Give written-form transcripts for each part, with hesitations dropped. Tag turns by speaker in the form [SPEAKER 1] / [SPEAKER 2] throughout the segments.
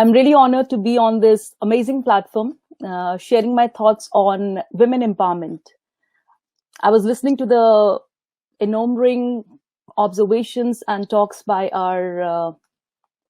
[SPEAKER 1] I'm really honored to be on this amazing platform, sharing my thoughts on women empowerment. I was listening to the enumerating observations and talks by our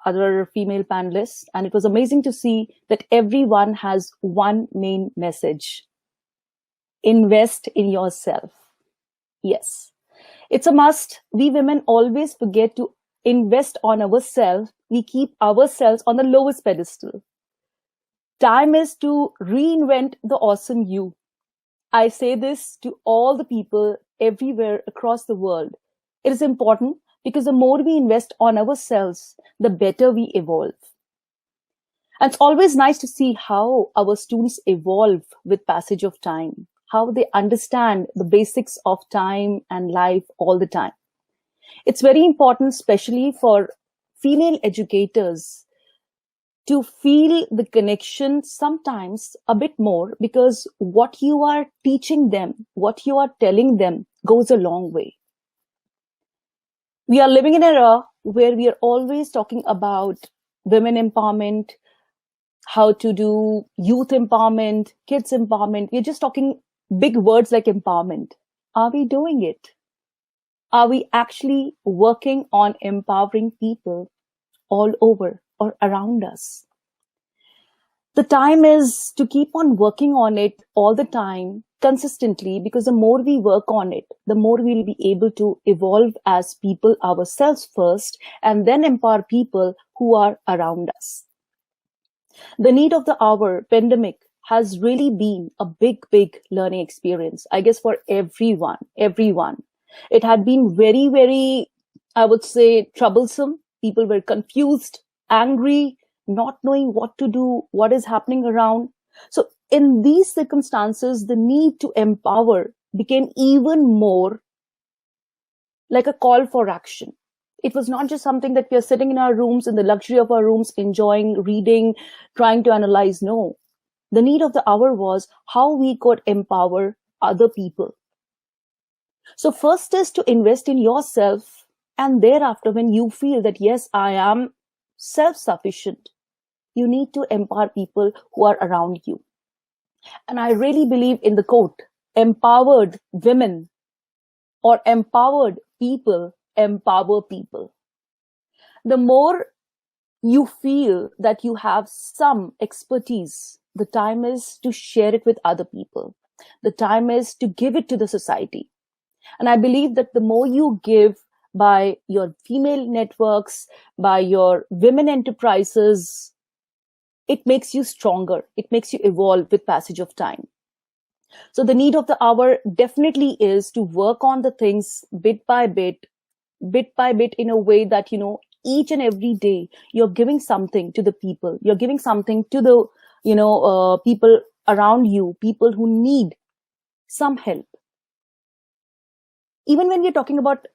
[SPEAKER 1] other female panelists, and it was amazing to see that everyone has one main message: invest in yourself. Yes, it's a must. We women always forget to invest on ourselves. We keep ourselves on the lowest pedestal. Time is to reinvent the awesome you. I say this to all the people everywhere across the world. It is important because the more we invest on ourselves, the better we evolve. And it's always nice to see how our students evolve with passage of time, how they understand the basics of time and life all the time. It's very important, especially for female educators, to feel the connection sometimes a bit more, because what you are teaching them, what you are telling them goes a long way. We are living in an era where we are always talking about women empowerment, how to do youth empowerment, kids empowerment. We're just talking big words like empowerment. Are we doing it? Are we actually working on empowering people all over or around us? The time is to keep on working on it all the time, consistently, because the more we work on it, the more we'll be able to evolve as people ourselves first, and then empower people who are around us. The need of the hour, pandemic, has really been a big learning experience, I guess, for everyone. It had been very, I would say, troublesome. People were confused, angry, not knowing what to do, what is happening around. So in these circumstances, the need to empower became even more like a call for action. It was not just something that we are sitting in our rooms, in the luxury of our rooms, enjoying, reading, trying to analyze. No. The need of the hour was how we could empower other people. So first is to invest in yourself, and thereafter, when you feel that, yes, I am self-sufficient, you need to empower people who are around you. And I really believe in the quote, empowered women or empowered people empower people. The more you feel that you have some expertise, the time is to share it with other people. The time is to give it to the society. And I believe that the more you give by your female networks, by your women enterprises, it makes you stronger. It makes you evolve with passage of time. So the need of the hour definitely is to work on the things bit by bit in a way that, each and every day you're giving something to the people. You're giving something to the, people around you, people who need some help. Even when we're talking about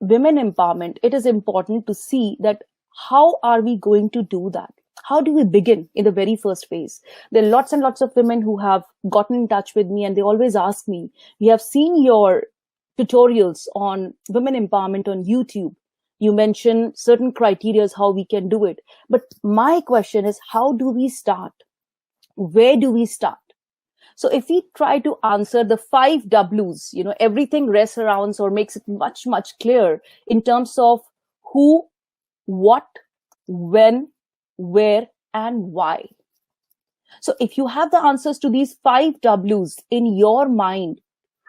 [SPEAKER 1] women empowerment, it is important to see that how are we going to do that? How do we begin in the very first phase? There are lots and lots of women who have gotten in touch with me, and they always ask me, we have seen your tutorials on women empowerment on YouTube. You mention certain criteria how we can do it. But my question is, how do we start? Where do we start? So if we try to answer the 5 W's, everything rests around or makes it much clearer in terms of who, what, when, where, and why. So if you have the answers to these 5 W's in your mind,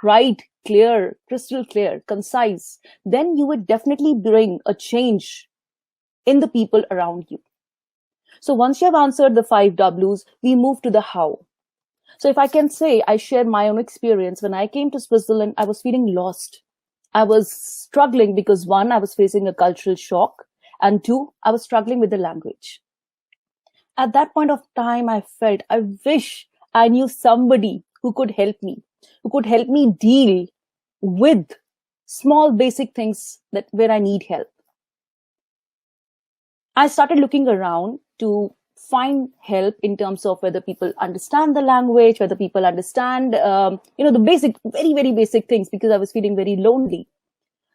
[SPEAKER 1] right, clear, crystal clear, concise, then you would definitely bring a change in the people around you. So once you have answered the 5 W's, we move to the how. So if I can say, I share my own experience. When I came to Switzerland, I was feeling lost. I was struggling because 1, I was facing a cultural shock, and 2, I was struggling with the language. At that point of time, I felt, I wish I knew somebody who could help me deal with small basic things where I need help. I started looking around to find help in terms of whether people understand the language, whether people understand, the basic, very basic things, because I was feeling very lonely.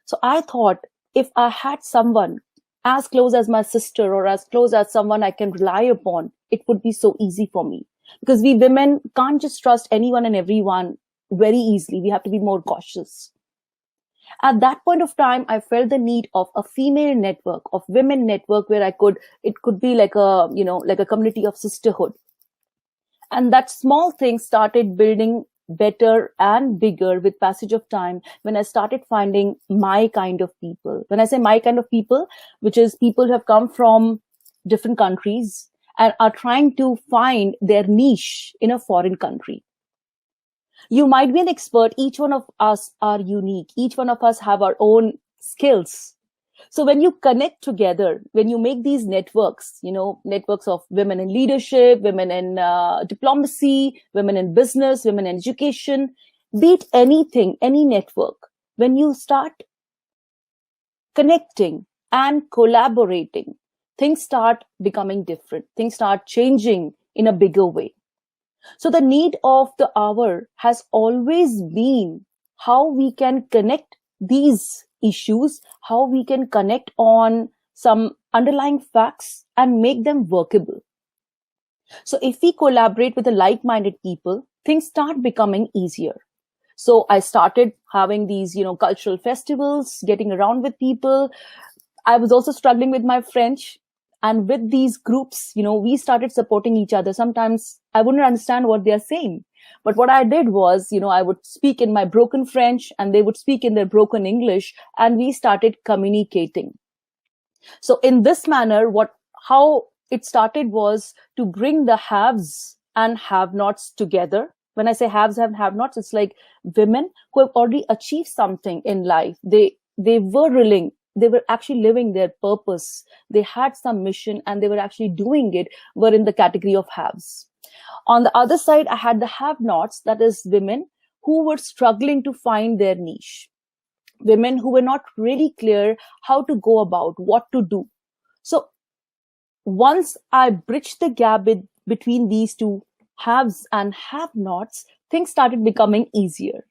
[SPEAKER 1] So I thought, if I had someone as close as my sister or as close as someone I can rely upon, it would be so easy for me. Because we women can't just trust anyone and everyone very easily. We have to be more cautious. At that point of time, I felt the need of a female network, of women network, where it could be like like a community of sisterhood. And that small thing started building better and bigger with passage of time, when I started finding my kind of people. When I say my kind of people, which is people who have come from different countries and are trying to find their niche in a foreign country. You might be an expert. Each one of us are unique. Each one of us have our own skills. So when you connect together, when you make these networks, networks of women in leadership, women in diplomacy, women in business, women in education, be it anything, any network, when you start connecting and collaborating, things start becoming different. Things start changing in a bigger way. So the need of the hour has always been how we can connect these issues, how we can connect on some underlying facts and make them workable. So if we collaborate with the like-minded people, things start becoming easier. So I started having these, cultural festivals, getting around with people. I was also struggling with my French. And with these groups, we started supporting each other. Sometimes I wouldn't understand what they're saying. But what I did was, I would speak in my broken French and they would speak in their broken English, and we started communicating. So in this manner, how it started was to bring the haves and have-nots together. When I say haves and have-nots, it's like women who have already achieved something in life. They were actually living their purpose. They had some mission and they were actually doing it, were in the category of haves. On the other side, I had the have-nots, that is women who were struggling to find their niche. Women who were not really clear how to go about, what to do. So once I bridged the gap between these two haves and have-nots, things started becoming easier.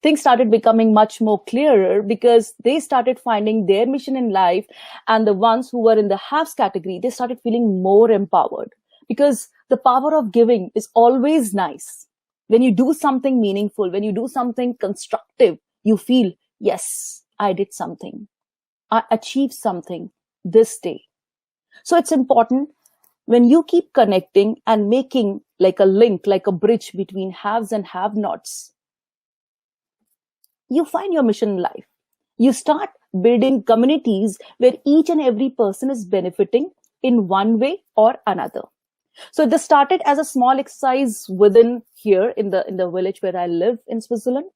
[SPEAKER 1] Things started becoming much more clearer because they started finding their mission in life, and the ones who were in the haves category, they started feeling more empowered, because the power of giving is always nice. When you do something meaningful, when you do something constructive, you feel, yes, I did something. I achieved something this day. So it's important when you keep connecting and making like a link, like a bridge between haves and have-nots, you find your mission in life. You start building communities where each and every person is benefiting in one way or another. So this started as a small exercise within here in the village where I live in Switzerland.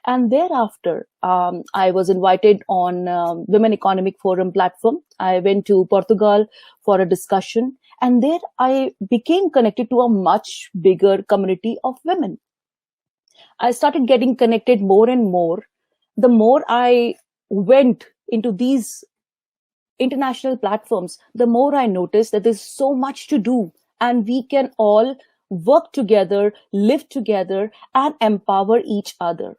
[SPEAKER 1] And thereafter, I was invited on Women Economic Forum platform. I went to Portugal for a discussion, and there I became connected to a much bigger community of women. I started getting connected more and more. The more I went into these international platforms, the more I noticed that there's so much to do, and we can all work together, live together, and empower each other.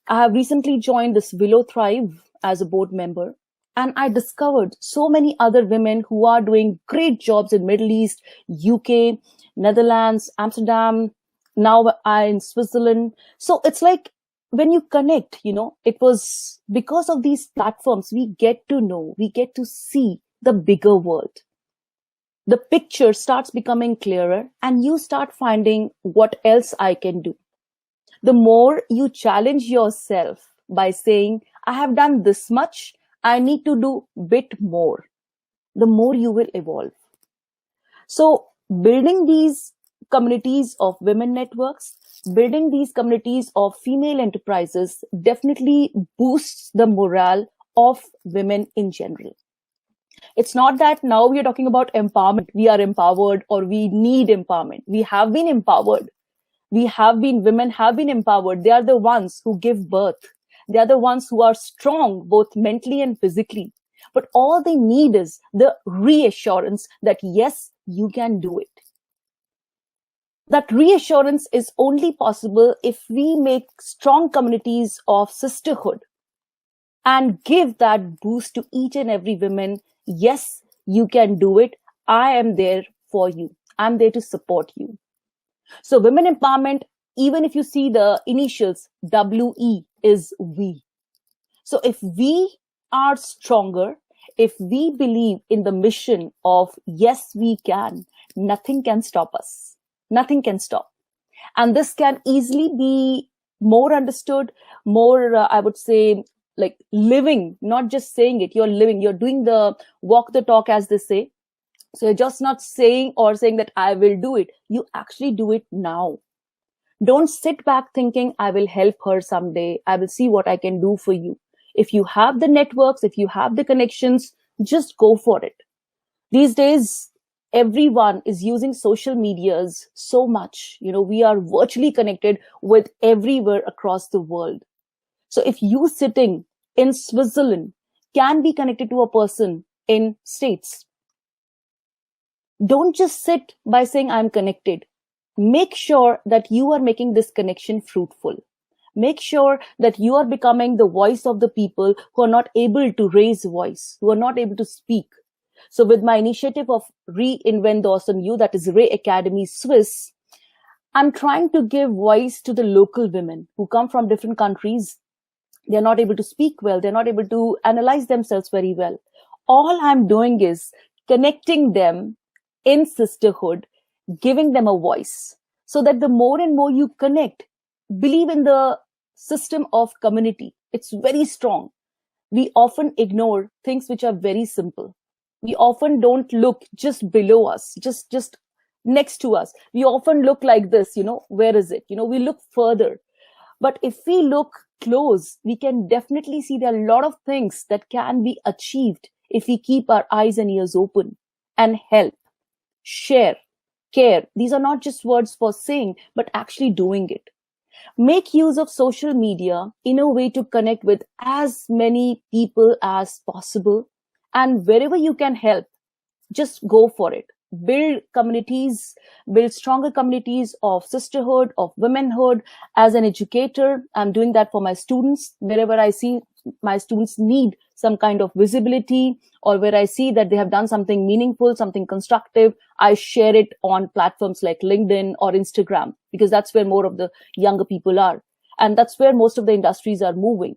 [SPEAKER 1] I have recently joined this Willow Thrive as a board member, and I discovered so many other women who are doing great jobs in Middle East, UK, Netherlands, Amsterdam, now I'm in Switzerland. So it's like when you connect, it was because of these platforms, we get to know, we get to see the bigger world. The picture starts becoming clearer, and you start finding what else I can do. The more you challenge yourself by saying, I have done this much, I need to do bit more, the more you will evolve. So building these communities of women networks, building these communities of female enterprises definitely boosts the morale of women in general. It's not that now we are talking about empowerment, we are empowered or we need empowerment. We have been empowered. Women have been empowered. They are the ones who give birth. They are the ones who are strong, both mentally and physically. But all they need is the reassurance that, yes, you can do it. That reassurance is only possible if we make strong communities of sisterhood. and give that boost to each and every woman. Yes, you can do it. I am there for you. I'm there to support you. So women empowerment, even if you see the initials WE, is we. So if we are stronger, if we believe in the mission of yes, we can, nothing can stop us. Nothing can stop. And this can easily be more understood, more, I would say, like living, not just saying it, you're living, you're doing the walk the talk, as they say. So you're just not saying or saying that I will do it. You actually do it now. Don't sit back thinking, I will help her someday. I will see what I can do for you. If you have the networks, if you have the connections, just go for it. These days, everyone is using social medias so much. We are virtually connected with everywhere across the world. So if you sitting in Switzerland can be connected to a person in States, don't just sit by saying I'm connected. Make sure that you are making this connection fruitful. Make sure that you are becoming the voice of the people who are not able to raise voice, who are not able to speak. So with my initiative of Reinvent the Awesome You, that is Ray Academy Swiss, I'm trying to give voice to the local women who come from different countries. They're not able to speak well. They're not able to analyze themselves very well. All I'm doing is connecting them in sisterhood, giving them a voice, so that the more and more you connect, believe in the system of community. It's very strong. We often ignore things which are very simple. We often don't look just below us, just next to us. We often look like this, where is it? We look further. But if we look close, we can definitely see there are a lot of things that can be achieved if we keep our eyes and ears open and help, share, care. These are not just words for saying, but actually doing it. Make use of social media in a way to connect with as many people as possible. And wherever you can help, just go for it. Build communities, build stronger communities of sisterhood, of womanhood. As an educator, I'm doing that for my students. Wherever I see my students need some kind of visibility, or where I see that they have done something meaningful, something constructive, I share it on platforms like LinkedIn or Instagram, because that's where more of the younger people are. And that's where most of the industries are moving.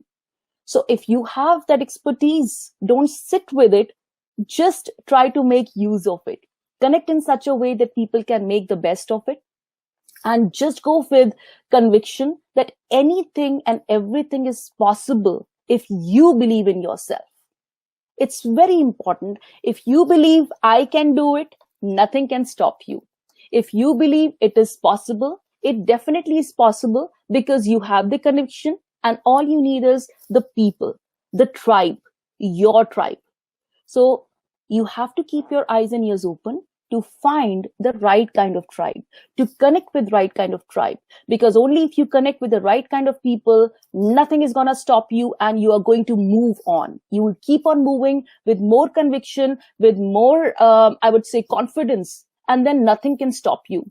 [SPEAKER 1] So if you have that expertise, don't sit with it. Just try to make use of it. Connect in such a way that people can make the best of it. And just go with conviction that anything and everything is possible if you believe in yourself. It's very important. If you believe I can do it, nothing can stop you. If you believe it is possible, it definitely is possible, because you have the conviction, and all you need is the people, the tribe, your tribe. So you have to keep your eyes and ears open to find the right kind of tribe, to connect with right kind of tribe. Because only if you connect with the right kind of people, nothing is going to stop you, and you are going to move on. You will keep on moving with more conviction, with more, I would say, confidence, and then nothing can stop you.